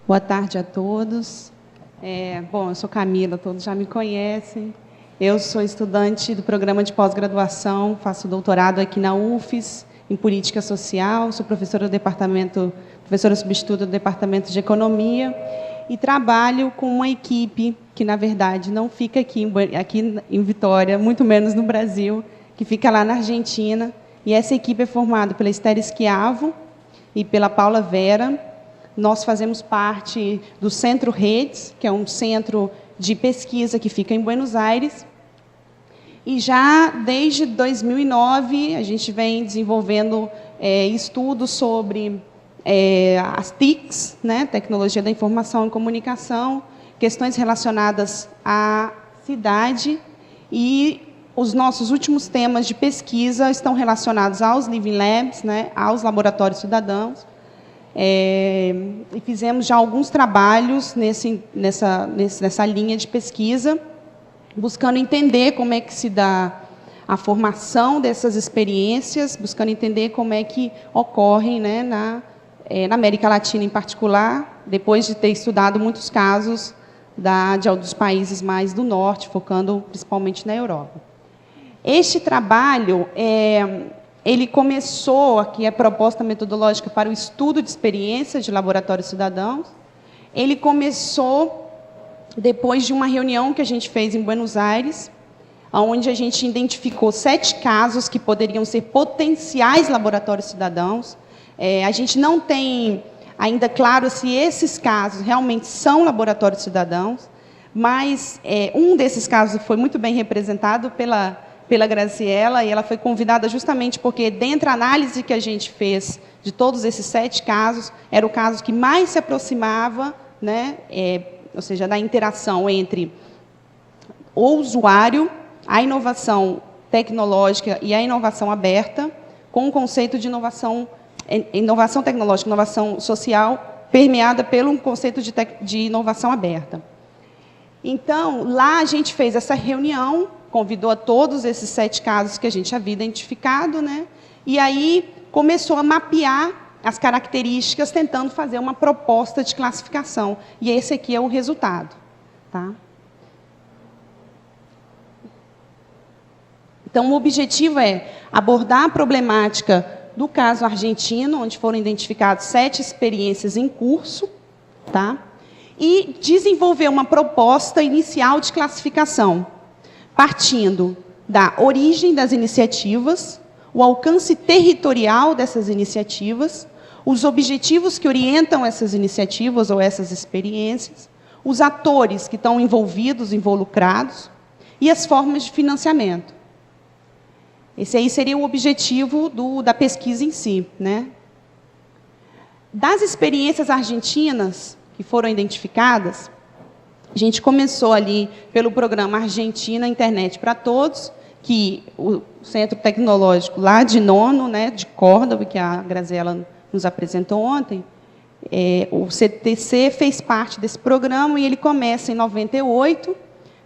Boa tarde a todos. Bom, eu sou Camila, todos já me conhecem. Eu sou estudante do programa de pós-graduação, faço doutorado aqui na UFES, em Política Social, sou professora substituta do Departamento de Economia e trabalho com uma equipe que, na verdade, não fica aqui em Vitória, muito menos no Brasil, que fica lá na Argentina. E essa equipe é formada pela Esther Schiavo e pela Paula Vera. Nós fazemos parte do Centro Redes, que é um centro de pesquisa que fica em Buenos Aires. E já desde 2009, a gente vem desenvolvendo estudos sobre as TICs, né, Tecnologia da Informação e Comunicação, questões relacionadas à cidade, e os nossos últimos temas de pesquisa estão relacionados aos Living Labs, né, aos laboratórios cidadãos. E fizemos já alguns trabalhos nessa linha de pesquisa, buscando entender como é que se dá a formação dessas experiências, buscando entender como é que ocorrem, né, na América Latina em particular, depois de ter estudado muitos casos dos países mais do norte, focando principalmente na Europa. Este trabalho, ele começou, aqui a proposta metodológica para o estudo de experiências de laboratórios cidadãos, ele começou depois de uma reunião que a gente fez em Buenos Aires, onde a gente identificou 7 casos que poderiam ser potenciais laboratórios cidadãos. A gente não tem ainda claro se esses casos realmente são laboratórios cidadãos, mas um desses casos foi muito bem representado pela Graziela, e ela foi convidada justamente porque, dentre a análise que a gente fez de todos esses 7 casos, era o caso que mais se aproximava, né, ou seja, da interação entre o usuário, a inovação tecnológica e a inovação aberta, com o conceito de inovação tecnológica, inovação social, permeada pelo conceito de inovação aberta. Então, lá a gente fez essa reunião, convidou a todos esses 7 casos que a gente havia identificado, né? E aí começou a mapear as características, tentando fazer uma proposta de classificação. E esse aqui é o resultado. Tá? Então, o objetivo é abordar a problemática do caso argentino, onde foram identificadas 7 experiências em curso, tá? E desenvolver uma proposta inicial de classificação, partindo da origem das iniciativas, o alcance territorial dessas iniciativas, os objetivos que orientam essas iniciativas ou essas experiências, os atores que estão envolvidos, involucrados, e as formas de financiamento. Esse aí seria o objetivo da pesquisa em si, né? Das experiências argentinas que foram identificadas, a gente começou ali pelo programa Argentina Internet para Todos, que o Centro Tecnológico lá de Nono, né, de Córdoba, que a Graziela nos apresentou ontem, o CTC fez parte desse programa, e ele começa em 98,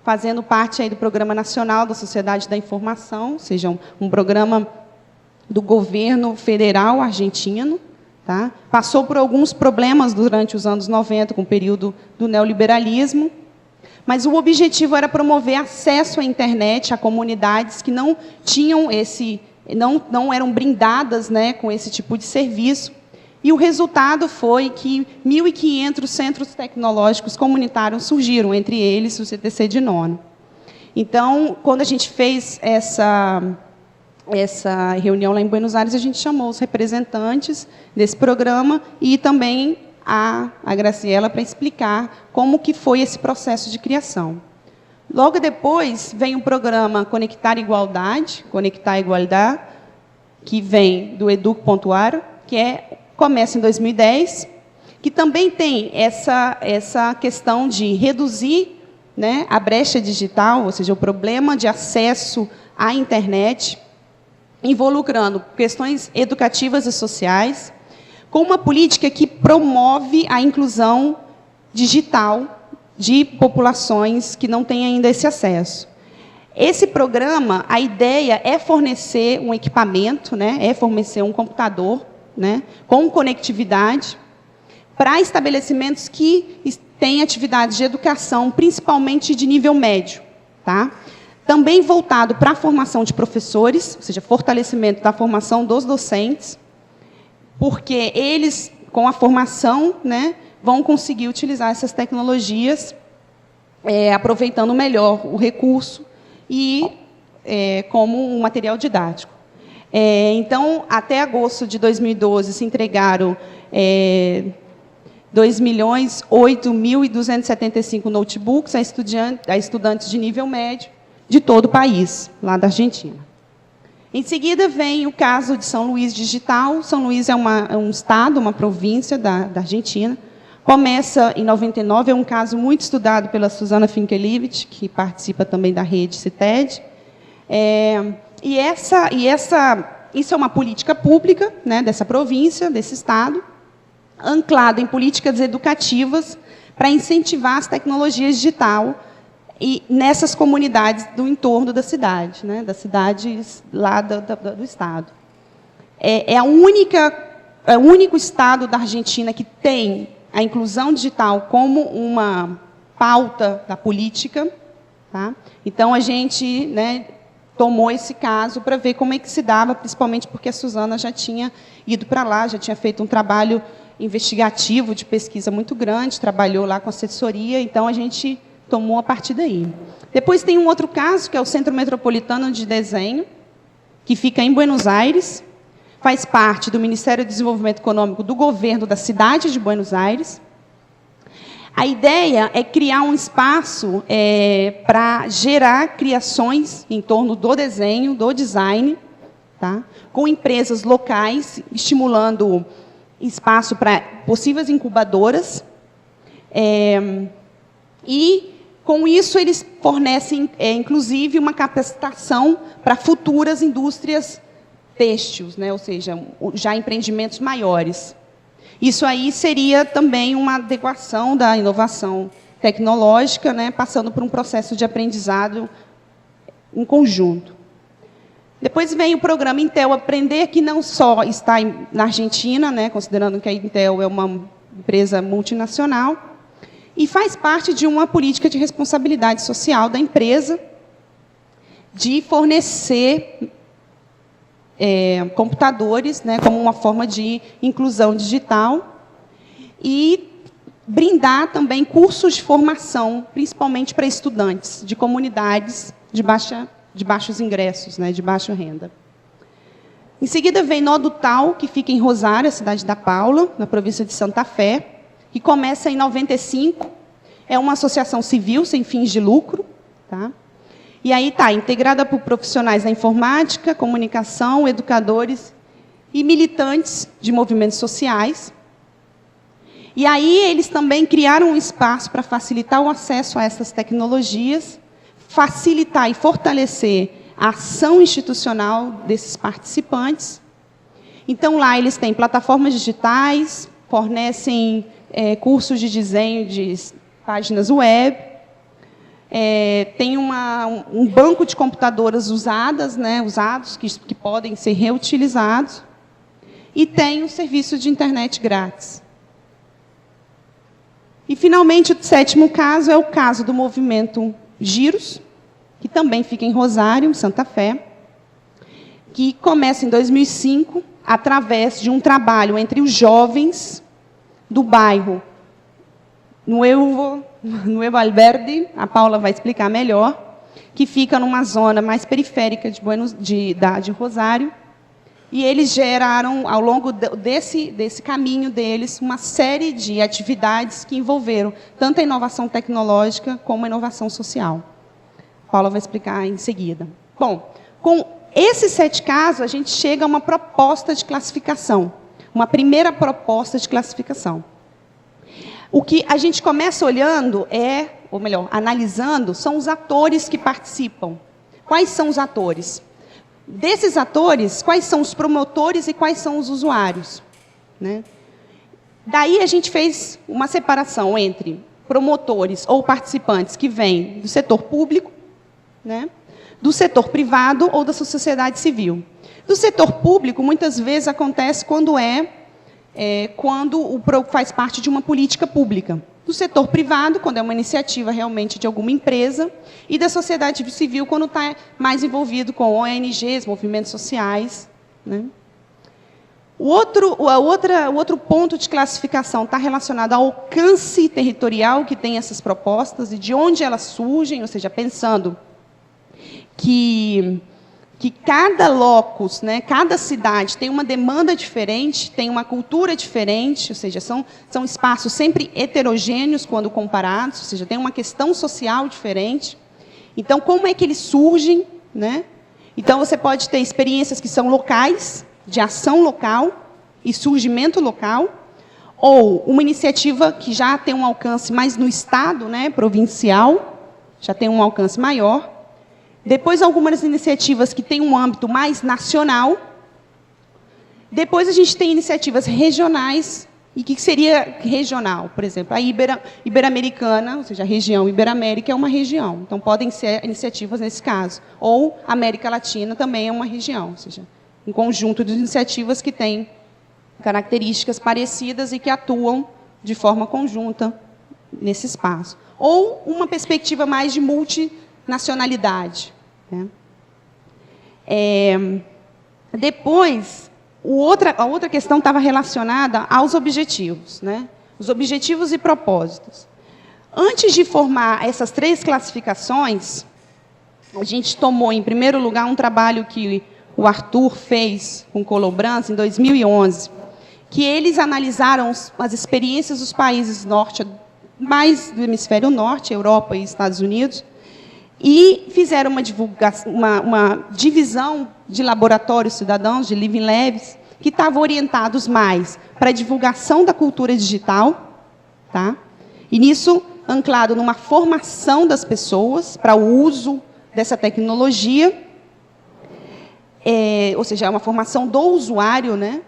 fazendo parte aí do Programa Nacional da Sociedade da Informação, ou seja, um programa do governo federal argentino. Tá? Passou por alguns problemas durante os anos 90, com o período do neoliberalismo, mas o objetivo era promover acesso à internet a comunidades que não tinham não eram brindadas, né, com esse tipo de serviço. E o resultado foi que 1.500 centros tecnológicos comunitários surgiram, entre eles o CTC de Nono. Então, quando a gente fez essa reunião lá em Buenos Aires, a gente chamou os representantes desse programa e também a Graziela para explicar como que foi esse processo de criação. Logo depois, vem o programa Conectar Igualdade, que vem do Edu.ar, que começa em 2010, que também tem essa questão de reduzir, né, a brecha digital, ou seja, o problema de acesso à internet, involucrando questões educativas e sociais, com uma política que promove a inclusão digital de populações que não têm ainda esse acesso. Esse programa, a ideia é fornecer um equipamento, né, é fornecer um computador, né, com conectividade, para estabelecimentos que têm atividades de educação, principalmente de nível médio. Tá? Também voltado para a formação de professores, ou seja, fortalecimento da formação dos docentes, porque eles, com a formação, né, vão conseguir utilizar essas tecnologias, aproveitando melhor o recurso e como um material didático. Então, até agosto de 2012, se entregaram 2.008.275 notebooks a estudantes de nível médio de todo o país, lá da Argentina. Em seguida, vem o caso de São Luís Digital. São Luís é um estado, uma província da Argentina. Começa em 99, é um caso muito estudado pela Susana Finkelevich, que participa também da rede CITED. Isso é uma política pública, né, dessa província, desse estado, anclado em políticas educativas para incentivar as tecnologias digitais e nessas comunidades do entorno da cidade, né, das cidades lá do estado. É o único estado da Argentina que tem a inclusão digital como uma pauta da política. Tá? Então, a gente, né, tomou esse caso para ver como é que se dava, principalmente porque a Susana já tinha ido para lá, já tinha feito um trabalho investigativo de pesquisa muito grande, trabalhou lá com assessoria, então a gente tomou a partir daí. Depois tem um outro caso, que é o Centro Metropolitano de Desenho, que fica em Buenos Aires, faz parte do Ministério do Desenvolvimento Econômico do governo da cidade de Buenos Aires. A ideia é criar um espaço para gerar criações em torno do desenho, do design, tá? Com empresas locais, estimulando espaço para possíveis incubadoras. E, com isso, eles fornecem, inclusive, uma capacitação para futuras indústrias têxteis, né? Ou seja, já empreendimentos maiores. Isso aí seria também uma adequação da inovação tecnológica, né, passando por um processo de aprendizado em conjunto. Depois vem o programa Intel Aprender, que não só está na Argentina, né, considerando que a Intel é uma empresa multinacional, e faz parte de uma política de responsabilidade social da empresa de fornecer computadores, né, como uma forma de inclusão digital, e brindar também cursos de formação, principalmente para estudantes de comunidades de baixos ingressos, né, de baixa renda. Em seguida vem Nodutal, que fica em Rosário, a cidade da Paula, na província de Santa Fé, que começa em 95, é uma associação civil sem fins de lucro, tá? E aí está integrada por profissionais da informática, comunicação, educadores e militantes de movimentos sociais. E aí eles também criaram um espaço para facilitar o acesso a essas tecnologias, facilitar e fortalecer a ação institucional desses participantes. Então, lá eles têm plataformas digitais, fornecem cursos de desenho de páginas web, tem um banco de computadoras usados que podem ser reutilizados, e tem um serviço de internet grátis. E, finalmente, o 7º caso é o caso do movimento Giros, que também fica em Rosário, em Santa Fé, que começa em 2005, através de um trabalho entre os jovens do bairro Nuevo Alberdi, a Paula vai explicar melhor, que fica numa zona mais periférica de Rosário, e eles geraram, ao longo desse caminho deles, uma série de atividades que envolveram tanto a inovação tecnológica como a inovação social. A Paula vai explicar em seguida. Bom, com esses 7 casos, a gente chega a uma proposta de classificação, uma primeira proposta de classificação. O que a gente começa olhando ou melhor, analisando, são os atores que participam. Quais são os atores? Desses atores, quais são os promotores e quais são os usuários? Né? Daí a gente fez uma separação entre promotores ou participantes que vêm do setor público, né? Do setor privado ou da sociedade civil. Do setor público, muitas vezes acontece quando quando faz parte de uma política pública. Do setor privado, quando é uma iniciativa realmente de alguma empresa, e da sociedade civil, quando está mais envolvido com ONGs, movimentos sociais, né? O outro ponto de classificação está relacionado ao alcance territorial que tem essas propostas e de onde elas surgem, ou seja, pensando que cada locus, né, cada cidade tem uma demanda diferente, tem uma cultura diferente, ou seja, são espaços sempre heterogêneos quando comparados, ou seja, tem uma questão social diferente. Então, como é que eles surgem, né? Então, você pode ter experiências que são locais, de ação local e surgimento local, ou uma iniciativa que já tem um alcance mais no estado, né, provincial, já tem um alcance maior. Depois, algumas iniciativas que têm um âmbito mais nacional. Depois, a gente tem iniciativas regionais. E o que seria regional? Por exemplo, a Ibero-Americana, ou seja, a região Ibero-América é uma região. Então, podem ser iniciativas nesse caso. Ou a América Latina também é uma região, ou seja, um conjunto de iniciativas que têm características parecidas e que atuam de forma conjunta nesse espaço. Ou uma perspectiva mais de multinacionalidade, né? Depois, a outra questão estava relacionada aos objetivos, né? Os objetivos e propósitos. Antes de formar essas 3 classificações, a gente tomou, em primeiro lugar, um trabalho que o Arthur fez com Colobrans em 2011, que eles analisaram as experiências dos países mais do hemisfério norte, Europa e Estados Unidos, e fizeram uma divisão de laboratórios cidadãos, de Living Labs, que estavam orientados mais para a divulgação da cultura digital, tá? E nisso, anclado numa formação das pessoas para o uso dessa tecnologia, ou seja, é uma formação do usuário, né?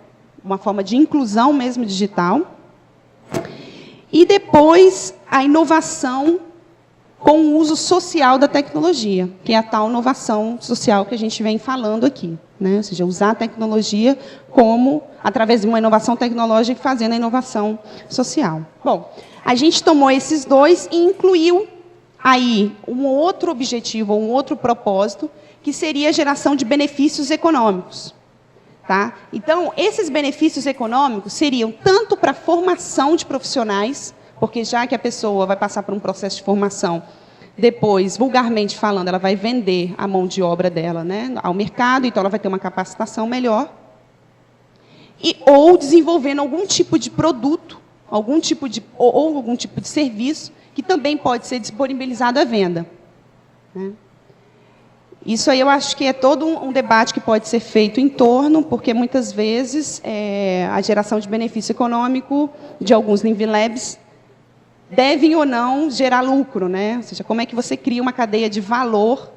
Uma forma de inclusão mesmo digital. E depois, a inovação com o uso social da tecnologia, que é a tal inovação social que a gente vem falando aqui, né? Ou seja, usar a tecnologia através de uma inovação tecnológica, fazendo a inovação social. Bom, a gente tomou esses 2 e incluiu aí um outro objetivo, um outro propósito, que seria a geração de benefícios econômicos. Tá? Então, esses benefícios econômicos seriam tanto para a formação de profissionais, porque já que a pessoa vai passar por um processo de formação, depois, vulgarmente falando, ela vai vender a mão de obra dela, né, ao mercado, então ela vai ter uma capacitação melhor, ou desenvolvendo algum tipo de produto, ou algum tipo de serviço, que também pode ser disponibilizado à venda, né? Isso aí eu acho que é todo um debate que pode ser feito em torno, porque muitas vezes a geração de benefício econômico de alguns Living Labs devem ou não gerar lucro, né? Ou seja, como é que você cria uma cadeia de valor?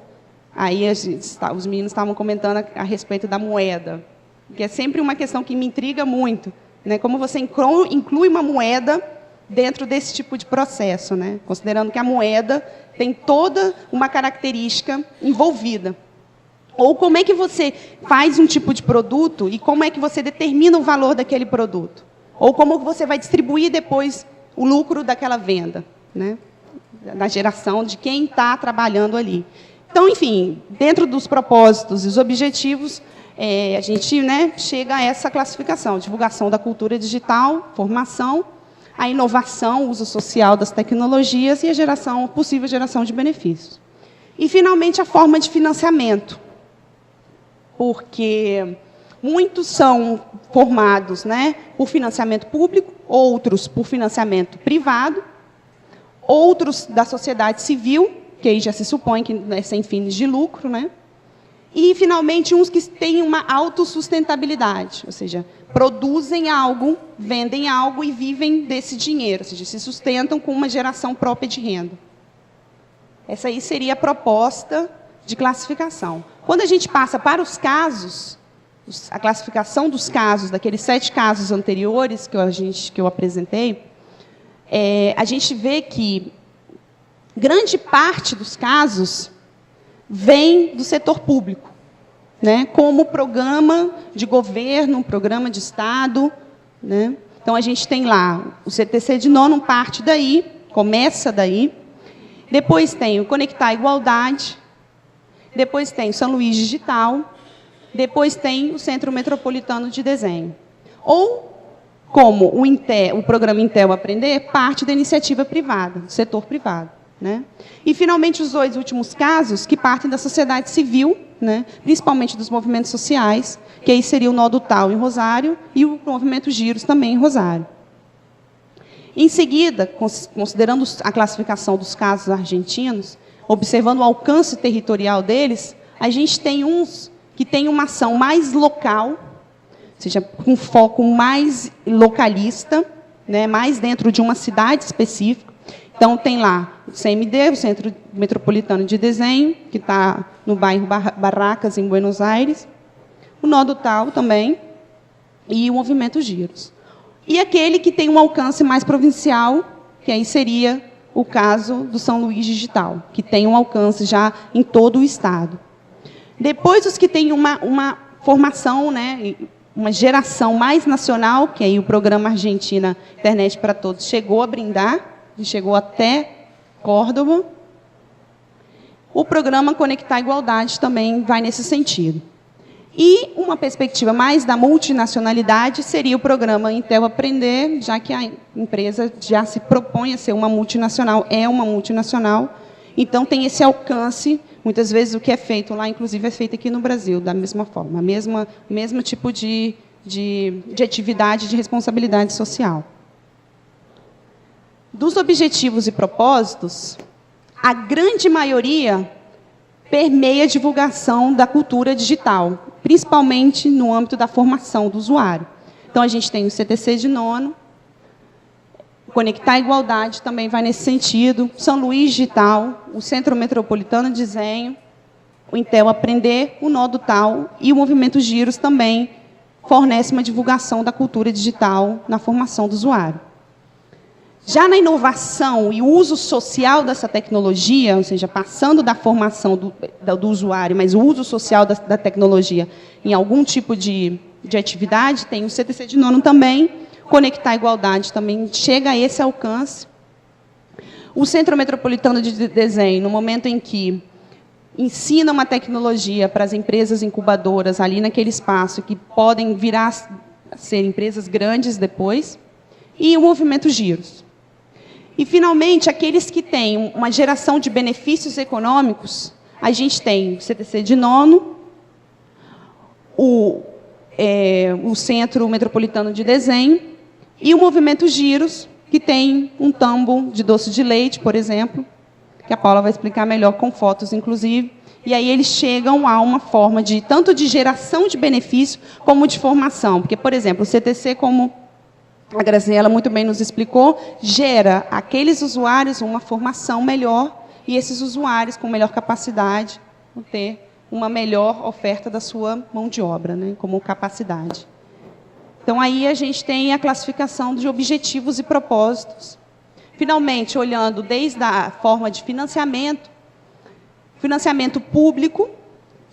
Aí os meninos estavam comentando a respeito da moeda, que é sempre uma questão que me intriga muito, né? Como você inclui uma moeda dentro desse tipo de processo, né? Considerando que a moeda tem toda uma característica envolvida. Ou como é que você faz um tipo de produto e como é que você determina o valor daquele produto? Ou como você vai distribuir depois o lucro daquela venda, né? Da geração de quem está trabalhando ali. Então, enfim, dentro dos propósitos e os objetivos, a gente, né, chega a essa classificação: divulgação da cultura digital, formação, a inovação, o uso social das tecnologias e a possível geração de benefícios. E, finalmente, a forma de financiamento, porque muitos são formados, né, por financiamento público, outros por financiamento privado, outros da sociedade civil, que aí já se supõe que é sem fins de lucro, né? E, finalmente, uns que têm uma autossustentabilidade, ou seja, produzem algo, vendem algo e vivem desse dinheiro, ou seja, se sustentam com uma geração própria de renda. Essa aí seria a proposta de classificação. Quando a gente passa para os casos, a classificação dos casos, daqueles 7 casos anteriores que eu apresentei, a gente vê que grande parte dos casos vem do setor público, né, como programa de governo, programa de Estado, né? Então, a gente tem lá o CTC de nono, parte daí, começa daí. Depois tem o Conectar Igualdade. Depois tem o São Luís Digital. Depois tem o Centro Metropolitano de Desenho. Ou, como o programa Intel Aprender, parte da iniciativa privada, do setor privado, né? E, finalmente, os dois últimos casos, que partem da sociedade civil, né? Principalmente dos movimentos sociais, que aí seria o Nó do Tal em Rosário e o movimento Giros também em Rosário. Em seguida, considerando a classificação dos casos argentinos, observando o alcance territorial deles, a gente tem uns que têm uma ação mais local, ou seja, com foco mais localista, né, mais dentro de uma cidade específica. Então, tem lá o CMD, o Centro Metropolitano de Desenho, que está no bairro Barracas, em Buenos Aires, o Nó do Tal também, e o movimento Giros. E aquele que tem um alcance mais provincial, que aí seria o caso do São Luís Digital, que tem um alcance já em todo o Estado. Depois, os que têm uma formação, né, uma geração mais nacional, que aí o programa Argentina Internet para Todos chegou a brindar, chegou até Córdoba. O programa Conectar Igualdade também vai nesse sentido. E uma perspectiva mais da multinacionalidade seria o programa Intel Aprender, já que a empresa já se propõe a ser uma multinacional, é uma multinacional, então tem esse alcance. Muitas vezes o que é feito lá, inclusive, é feito aqui no Brasil, da mesma forma, mesmo tipo de atividade de responsabilidade social. Dos objetivos e propósitos, a grande maioria permeia a divulgação da cultura digital, principalmente no âmbito da formação do usuário. Então, a gente tem o CTC de nono, Conectar Igualdade também vai nesse sentido, São Luís Digital, o Centro Metropolitano de Desenho, o Intel Aprender, o Nó do Tal e o Movimento Giros também fornece uma divulgação da cultura digital na formação do usuário. Já na inovação e o uso social dessa tecnologia, ou seja, passando da formação do usuário, mas o uso social da tecnologia em algum tipo de atividade, tem o CTC de nono também, Conectar Igualdade também chega a esse alcance. O Centro Metropolitano de Desenho, no momento em que ensina uma tecnologia para as empresas incubadoras ali naquele espaço, que podem virar a ser empresas grandes depois, e o Movimento Giros. E, finalmente, aqueles que têm uma geração de benefícios econômicos, a gente tem o CTC de nono, o Centro Metropolitano de Desenho e o Movimento Giros, que tem um tambo de doce de leite, por exemplo, que a Paula vai explicar melhor, com fotos, inclusive. E aí eles chegam a uma forma tanto de geração de benefício como de formação. Porque, por exemplo, o CTC, como a Graziela muito bem nos explicou, gera aqueles usuários uma formação melhor e esses usuários com melhor capacidade vão ter uma melhor oferta da sua mão de obra, né, como capacidade. Então, aí a gente tem a classificação de objetivos e propósitos. Finalmente, olhando desde a forma de financiamento público,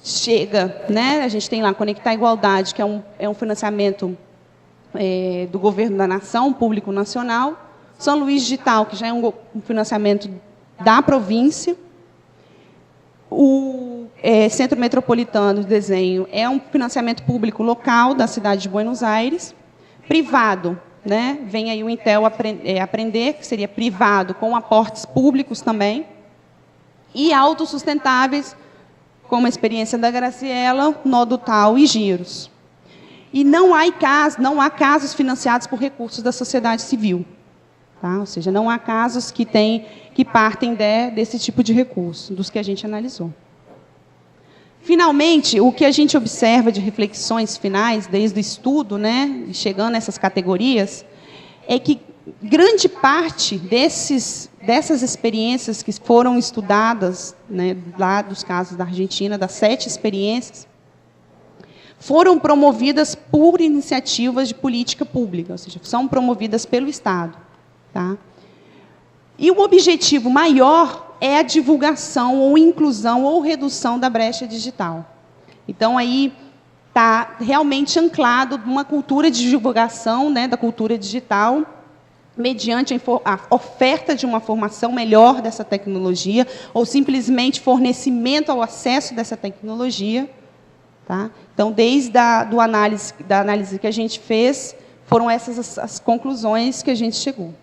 chega, né, a gente tem lá Conectar Igualdade, que é um financiamento do governo da nação, público nacional, São Luís Digital, que já é um financiamento da província, o Centro Metropolitano de Desenho é um financiamento público local da cidade de Buenos Aires, privado, né? Vem aí o Intel Aprender, que seria privado, com aportes públicos também, e autossustentáveis, como a experiência da Graziela, Nó do Tal e Giros. E não há casos financiados por recursos da sociedade civil. Tá? Ou seja, não há casos que partem desse tipo de recurso, dos que a gente analisou. Finalmente, o que a gente observa de reflexões finais, desde o estudo, né, chegando a essas categorias, é que grande parte dessas experiências que foram estudadas, né, lá dos casos da Argentina, das 7 experiências, foram promovidas por iniciativas de política pública, ou seja, são promovidas pelo Estado. Tá? E o objetivo maior é a divulgação, ou inclusão, ou redução da brecha digital. Então, aí está realmente anclado numa cultura de divulgação, né, da cultura digital, mediante a oferta de uma formação melhor dessa tecnologia, ou simplesmente fornecimento ao acesso dessa tecnologia. Tá? Então, desde da análise que a gente fez, foram essas as conclusões que a gente chegou.